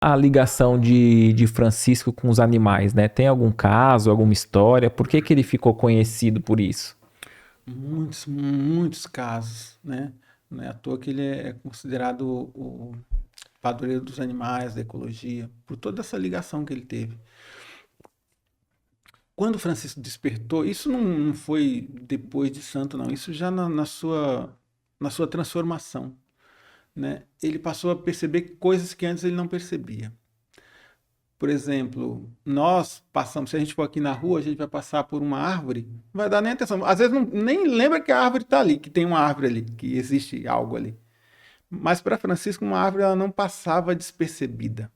a ligação de Francisco com os animais, né? Tem algum caso, alguma história? Por que que ele ficou conhecido por isso? Muitos, muitos casos, né? Não é à toa que ele é considerado o padroeiro dos animais, da ecologia, por toda essa ligação que ele teve. Quando Francisco despertou, isso não foi depois de santo, não. Isso já na sua transformação, né? Ele passou a perceber coisas que antes ele não percebia. Por exemplo, nós passamos, se a gente for aqui na rua, a gente vai passar por uma árvore, não vai dar nem atenção. Às vezes nem lembra que a árvore está ali, que tem uma árvore ali, que existe algo ali. Mas para Francisco, uma árvore ela não passava despercebida,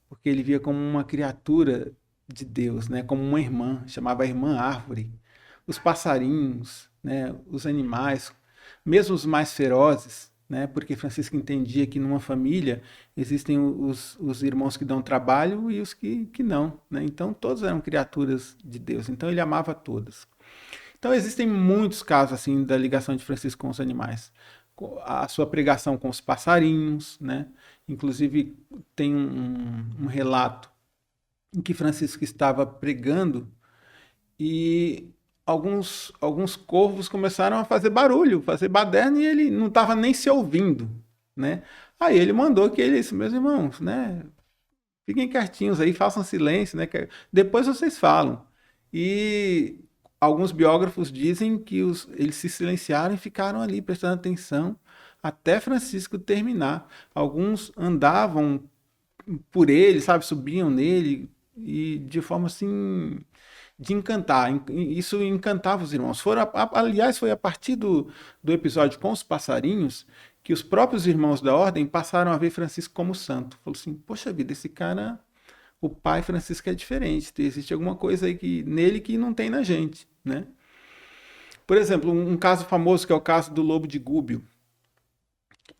porque ele via como uma criatura de Deus, né? Como uma irmã, chamava a irmã árvore. Os passarinhos, né? Os animais, mesmo os mais ferozes, né? Porque Francisco entendia que numa família existem os irmãos que dão trabalho e os que não, né? Então todos eram criaturas de Deus, então ele amava todas. Então existem muitos casos assim da ligação de Francisco com os animais. A sua pregação com os passarinhos, né? Inclusive tem um relato em que Francisco estava pregando e alguns corvos começaram a fazer barulho, fazer baderna e ele não estava nem se ouvindo, né? Aí ele mandou que eles, meus irmãos, né? Fiquem quietinhos aí, façam silêncio, né? Depois vocês falam. E alguns biógrafos dizem que eles se silenciaram e ficaram ali prestando atenção até Francisco terminar. Alguns andavam por ele, sabe, subiam nele e de forma assim de encantar. Isso encantava os irmãos. Aliás, foi a partir do episódio com os passarinhos que os próprios irmãos da ordem passaram a ver Francisco como santo. Falou assim: poxa vida, esse cara, o pai Francisco é diferente. Existe alguma coisa aí nele que não tem na gente, né? Por exemplo, um caso famoso que é o caso do lobo de Gúbio.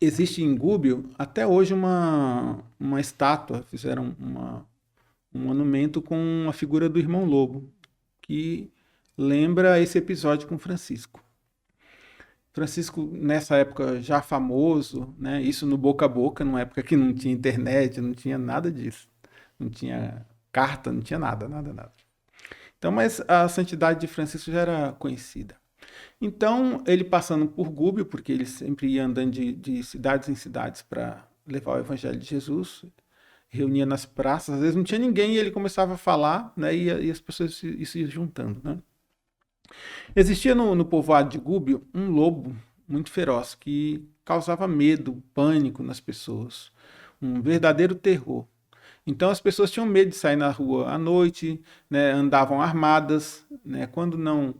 Existe em Gúbio até hoje uma estátua, fizeram um monumento com a figura do irmão Lobo, que lembra esse episódio com Francisco. Francisco, nessa época já famoso, né, isso no boca a boca, numa época que não tinha internet, não tinha nada disso. Não tinha carta, não tinha nada, nada, nada. Então, mas a santidade de Francisco já era conhecida. Então, ele passando por Gúbio, porque ele sempre ia andando de cidades em cidades para levar o evangelho de Jesus, reunia nas praças, às vezes não tinha ninguém e ele começava a falar, né, e as pessoas se juntando, né. Existia no povoado de Gúbio um lobo muito feroz que causava medo, pânico nas pessoas, um verdadeiro terror. Então as pessoas tinham medo de sair na rua à noite, né, andavam armadas, né, quando não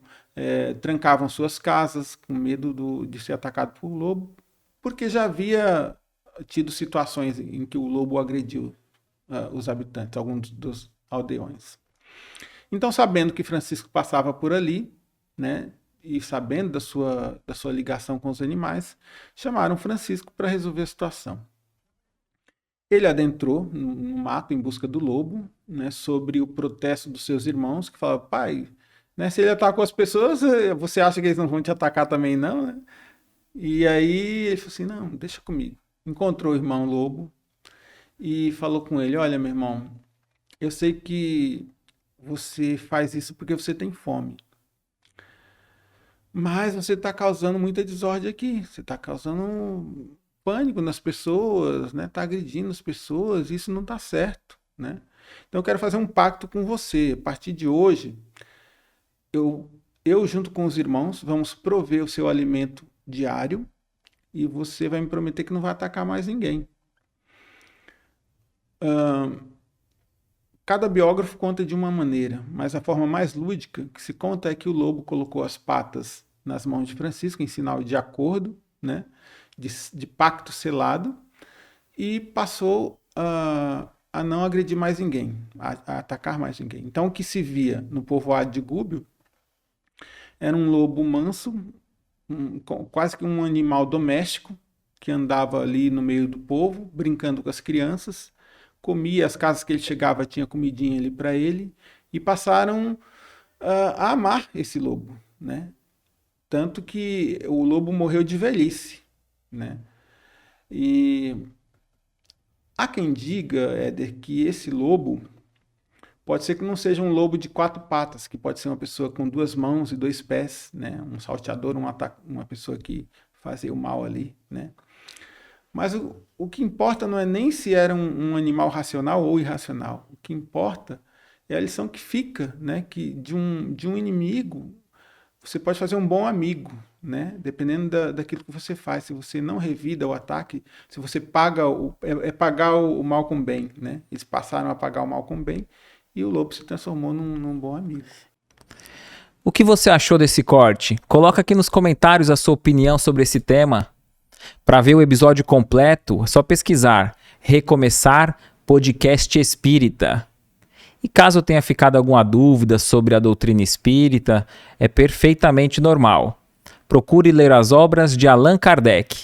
trancavam suas casas com medo de ser atacado por lobo, porque já havia tido situações em que o lobo agrediu os habitantes, alguns dos aldeões. Então, sabendo que Francisco passava por ali, né, e sabendo da sua ligação com os animais, chamaram Francisco para resolver a situação. Ele adentrou no mato em busca do lobo, né, sobre o protesto dos seus irmãos, que falavam: pai, né, se ele atacou as pessoas, você acha que eles não vão te atacar também, não? Né? E aí ele falou assim: não, deixa comigo. Encontrou o irmão lobo e falou com ele: olha, meu irmão, eu sei que você faz isso porque você tem fome. Mas você está causando muita desordem aqui. Você está causando pânico nas pessoas, né? Está agredindo as pessoas. Isso não está certo, né? Então eu quero fazer um pacto com você. A partir de hoje, eu, eu junto com os irmãos, vamos prover o seu alimento diário e você vai me prometer que não vai atacar mais ninguém. Cada biógrafo conta de uma maneira, mas a forma mais lúdica que se conta é que o lobo colocou as patas nas mãos de Francisco em sinal de acordo, né, de pacto selado, e passou a não agredir mais ninguém, a atacar mais ninguém. Então o que se via no povoado de Gúbio era um lobo manso, quase que um animal doméstico, que andava ali no meio do povo, brincando com as crianças, comia, as casas que ele chegava tinha comidinha ali para ele, e passaram a amar esse lobo, né? Tanto que o lobo morreu de velhice, né? E Há quem diga, Éder, que esse lobo pode ser que não seja um lobo de 4 patas, que pode ser uma pessoa com 2 mãos e 2 pés, né? Um salteador, uma pessoa que fazia o mal ali, né? Mas o que importa não é nem se era um animal racional ou irracional. O que importa é a lição que fica, né? Que de um inimigo você pode fazer um bom amigo, né? Dependendo daquilo que você faz. Se você não revida o ataque, se você paga pagar o mal com o bem, né? Eles passaram a pagar o mal com o bem e o lobo se transformou num bom amigo. O que você achou desse corte? Coloca aqui nos comentários a sua opinião sobre esse tema. Para ver o episódio completo, é só pesquisar Recomeçar Podcast Espírita. E caso tenha ficado alguma dúvida sobre a doutrina espírita, é perfeitamente normal. Procure ler as obras de Allan Kardec.